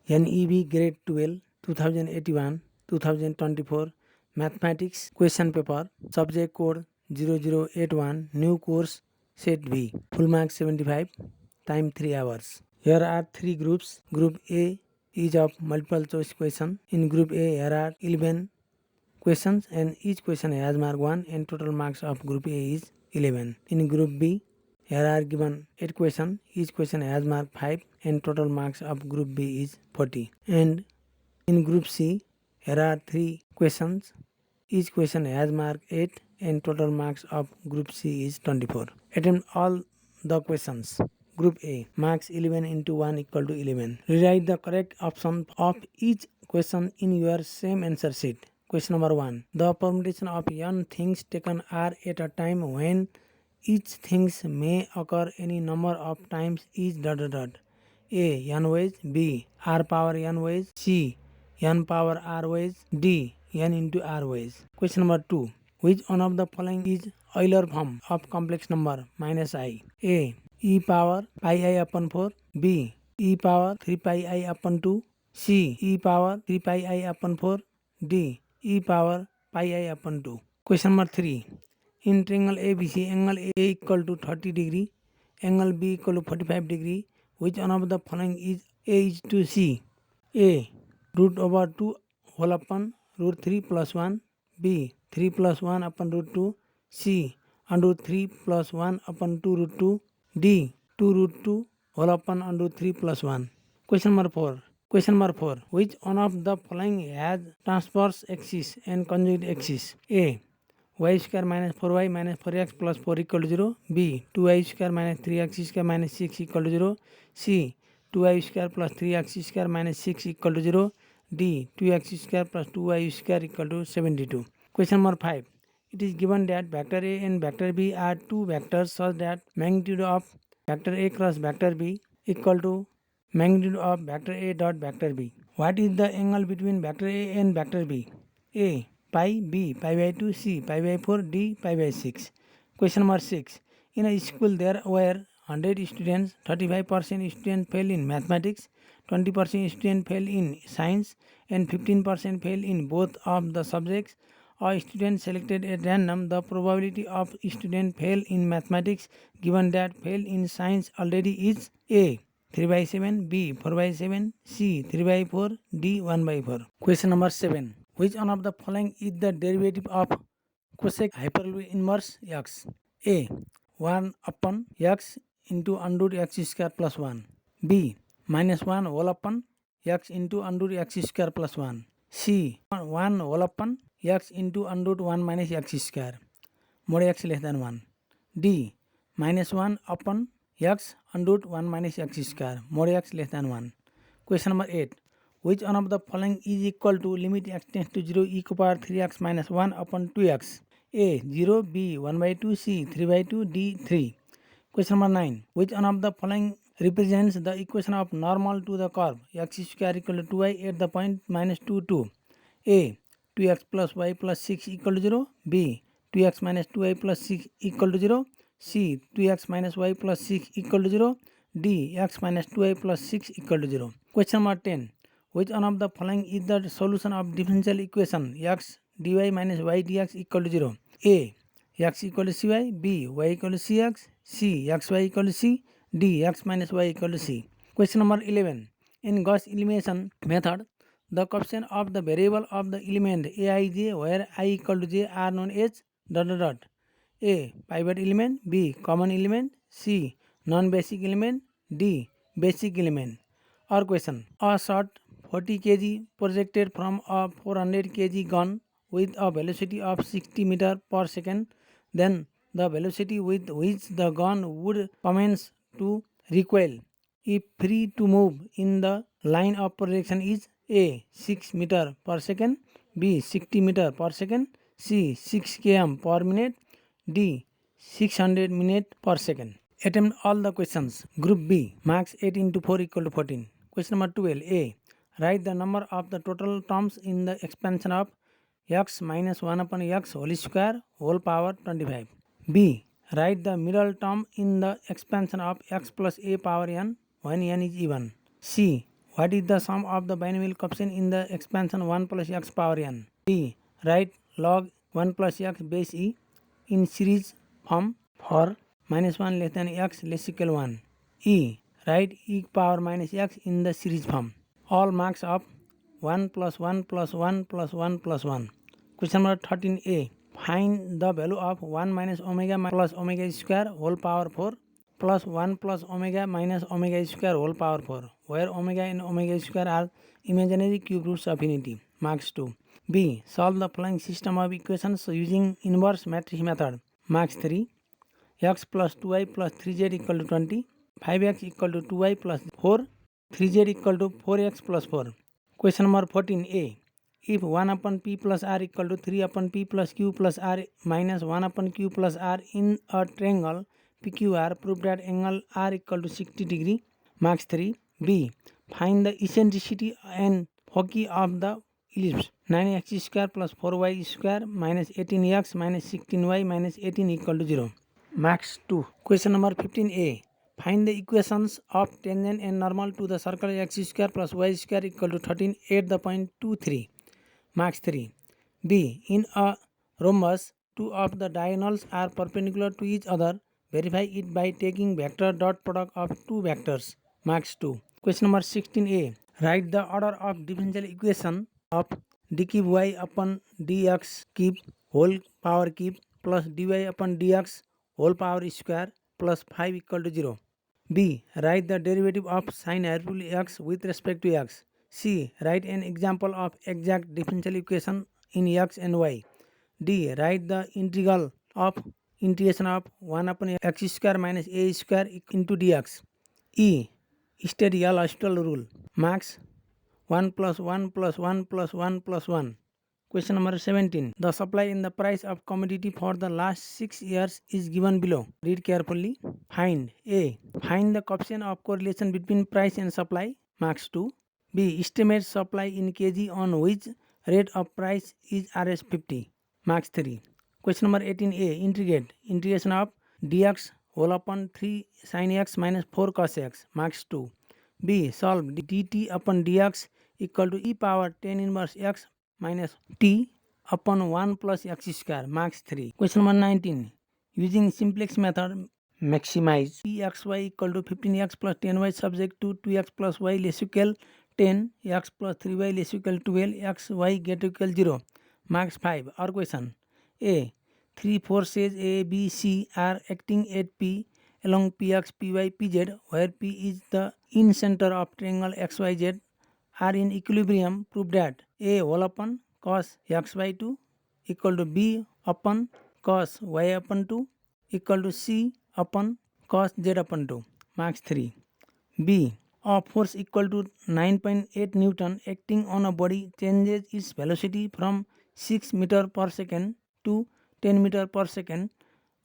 NEB Grade 12 2081-2024 Mathematics Question Paper Subject Code 0081 New Course Set B Full Marks 75 Time 3 hours. Here are 3 groups. Group A is of multiple choice question. In Group A here are 11 questions and each question has mark 1 and total marks of Group A is 11. In Group B here are given 8 questions. Each question has mark 5 and total marks of Group B is 40. And in Group C, here are 3 questions. Each question has mark 8 and total marks of Group C is 24. Attempt all the questions. Group A, marks 11 into 1 equal to 11. Rewrite the correct option of each question in your same answer sheet. Question number 1. The permutation of n things taken are at a time when each things may occur any number of times is ... A. N ways. B. R power n ways. C. N power r ways. D. N into r ways. Question number 2. Which one of the following is Euler form of complex number minus I? A. E power pi I upon 4. B. E power 3 pi I upon 2. C. E power 3 pi I upon 4. D. E power pi I upon 2. Question number 3. In triangle ABC, angle A equal to 30 degree, angle B equal to 45 degree. Which one of the following is A is to C? A. Root over 2 whole upon root 3 plus 1. B. 3 plus 1 upon root 2. C. Under 3 plus 1 upon 2 root 2. D. 2 root 2 whole upon under 3 plus 1. Question number 4. Question number 4. Which one of the following has transverse axis and conjugate axis? A. Y square minus 4y minus 4x plus 4 equal to 0. B. 2y square minus 3x square minus 6 equal to 0. C. 2y square plus 3x square minus 6 equal to 0. D. 2x square plus 2y square equal to 72. Question number 5. It is given that vector A and vector B are two vectors such that magnitude of vector A cross vector B equal to magnitude of vector A dot vector B. What is the angle between vector A and vector B? A. Pi. B. Pi by 2. C. Pi by 4. D. Pi by 6. Question number 6. In a school there were 100 students, 35% students fail in mathematics, 20% students fail in science and 15% fail in both of the subjects. A student selected at random. The probability of student fail in mathematics given that fail in science already is A. 3 by 7, B. 4 by 7, C. 3 by 4, D. 1 by 4. Question number 7. Which one of the following is the derivative of cosec hyperbolic inverse x? A. 1 upon x into under root x square plus 1. B. Minus 1 whole upon x into under root x square plus 1. C. 1 whole upon x into under root 1 minus x square mod x less than 1. D. Minus 1 upon x under root 1 minus x square mod x less than 1. Question number 8. Which one of the following is equal to limit x tends to 0 e to power 3x minus 1 upon 2x? A. 0. B. 1 by 2. C. 3 by 2. D. 3. Question number 9. Which one of the following represents the equation of normal to the curve x square equal to 2y at the point minus 2, 2? A. 2x plus y plus 6 equal to 0. B. 2x minus 2y plus 6 equal to 0. C. 2x minus y plus 6 equal to 0. D. X minus 2y plus 6 equal to 0. Question number 10. Which one of the following is the solution of differential equation x dy minus y dx equal to 0? A. X equal to cy. B. Y equal to cx. C. Xy equal to c. D. X minus y equal to c. Question number 11. In Gauss elimination method, the coefficient of the variable of the element aij where I equal to j are known as ... A. Pivot element. B. Common element. C. Non-basic element. D. Basic element. Or question. A shot 40 kg projected from a 400 kg gun with a velocity of 60 meter per second. Then the velocity with which the gun would commence to recoil if free to move in the line of projection is A. 6 meter per second. B. 60 meter per second. C. 6 km per minute. D. 600 minute per second. Attempt all the questions. Group B. Marks 8 into 4 equal to 14. Question number 12. A. Write the number of the total terms in the expansion of x minus 1 upon x whole square whole power 25. B. Write the middle term in the expansion of x plus a power n when n is even. C. What is the sum of the binomial coefficient in the expansion 1 plus x power n? B. Write log 1 plus x base e in series form for minus 1 less than x less equal 1. E. Write e power minus x in the series form. All marks of 1 plus 1 plus 1 plus 1 plus 1. Question number 13a. Find the value of 1 minus omega plus omega square whole power 4 plus 1 plus omega minus omega square whole power 4, where omega and omega square are imaginary cube roots of unity. Marks 2. B. Solve the following system of equations using inverse matrix method. Marks 3. X plus 2y plus 3z equal to 20, 5x equal to 2y plus 4, 3z equal to 4x plus 4. Question number 14a. If 1 upon p plus r equal to 3 upon p plus q plus r minus 1 upon q plus r in a triangle PQR, prove that angle r equal to 60 degree. Marks 3. B. Find the eccentricity and foci of the ellipse. 9x square plus 4y square minus 18x minus 16y minus 18 equal to 0. Marks 2. Question number 15a. Find the equations of tangent and normal to the circle x square plus y square equal to 13 at the point 2, 3. Marks 3. B. In a rhombus, two of the diagonals are perpendicular to each other. Verify it by taking vector dot product of two vectors. Marks 2. Question number 16a. Write the order of differential equation of d cube y upon dx cube whole power cube plus dy upon dx whole power square plus 5 equal to 0. B. Write the derivative of sin hyperbole x with respect to x. C. Write an example of exact differential equation in x and y. D. Write the integral of integration of 1 upon x square minus a square into dx. E. State L'Hospital rule. Marks 1 plus 1 plus 1 plus 1 plus 1. Question number 17. The supply and the price of commodity for the last 6 years is given below. Read carefully. Find A. Find the coefficient of correlation between price and supply. Marks 2. B. Estimate supply in kg on which rate of price is Rs 50. Marks 3. Question number 18a. Integrate. Integration of dx whole upon 3 sin x minus 4 cos x. Marks 2. B. Solve dt upon dx equal to e power 10 inverse x minus t upon 1 plus x square. Marks 3. Question number 19. Using simplex method, maximize pxy equal to 15x plus 10y subject to 2x plus y less equal 10, x plus 3y less equal 12, x, y get equal 0. Marks 5. Our question. A. 3 forces A, B, C are acting at P along Px, Py, Pz, where P is the in center of triangle XYZ are in equilibrium. Prove that A whole upon cos x by 2 equal to B upon cos y upon 2 equal to C upon cos z upon 2. Marks 3. B. A force equal to 9.8 Newton acting on a body changes its velocity from 6 meter per second to 10 meter per second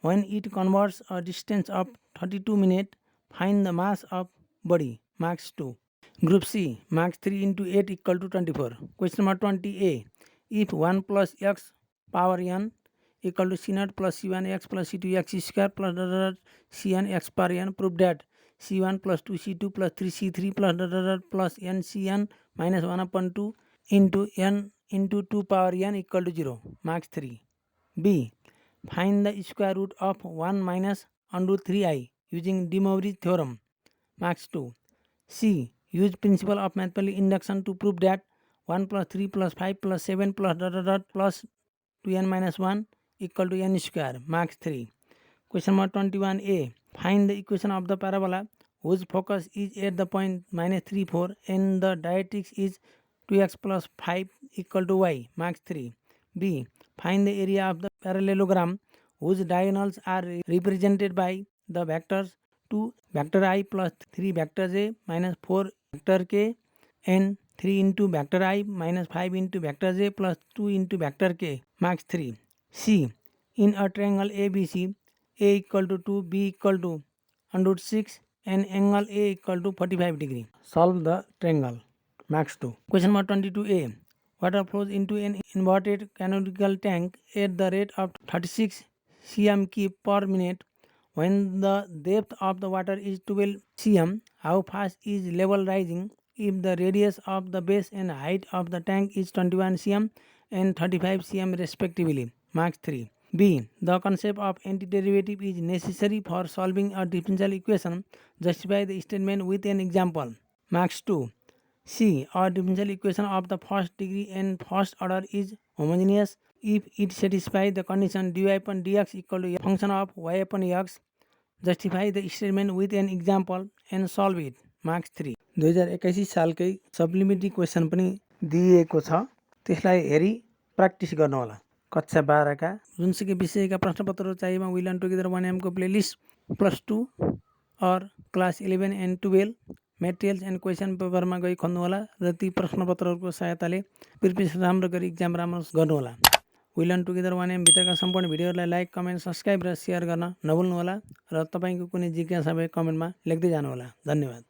when it converts a distance of 32 minutes. Find the mass of body. Marks 2. Group C. Marks 3 into 8 equal to 24. Question number 20a. If 1 plus x power n equal to c0 plus c1 x plus c2 x square plus cn x per n, prove that c1 plus 2c2 plus 3c3 plus ncn minus 1 upon 2 into n into 2 power n equal to 0. Marks 3. B. Find the square root of 1 minus under 3i using De Moivre's theorem. Marks 2. C. Use principle of mathematical induction to prove that 1 plus 3 plus 5 plus 7 plus plus 2n minus 1 equal to n square. Marks 3. Question number 21a. Find the equation of the parabola whose focus is at the point minus 3, 4 and the directrix is 2x plus 5 equal to y. Marks 3. B. Find the area of the parallelogram whose diagonals are represented by the vectors 2 vector I plus 3 vector j minus 4 vector k and 3 into vector I minus 5 into vector j plus 2 into vector k. Marks 3. C. In a triangle ABC, A equal to 2, B equal to under 6 and angle A equal to 45 degree. Solve the triangle. Marks 2. Question number 22a. Water flows into an inverted canonical tank at the rate of 36 cm cube per minute. When the depth of the water is 12 cm, how fast is level rising? if the radius of the base and height of the tank is 21 cm and 35 cm respectively. Marks 3. B. The concept of antiderivative is necessary for solving a differential equation. Justify the statement with an example. Marks 2. C. A differential equation of the first degree and first order is homogeneous if it satisfies the condition dy upon dx equal to a function of y upon x. Justify the statement with an example and solve it. Marks 3. 2021 सालकै supplementary question पनि दिएको छ, त्यसलाई हेरी practice गर्नु होला। कक्षा 12 का जुनसुकै विषयका प्रश्नपत्रहरू चाहिएमा वी लर्न टुगेदर 1M को प्लेलिस्ट +2 और class 11 end 12 materials end question पेपरमा गई खोज्नु होला र ती प्रश्नपत्रहरूको सहायताले प्रिपरेसन राम्रो गरी एक्जाम राम्रो गर्नु होला। वी लर्न टुगेदर 1M भित्रका सम्पूर्ण भिडियोहरूलाई लाइक, कमेन्ट, सब्सक्राइब र सेयर गर्न नभुल्नु होला र तपाईको कुनै जिज्ञासा भए कमेन्टमा लेख्दै जानु होला। धन्यवाद।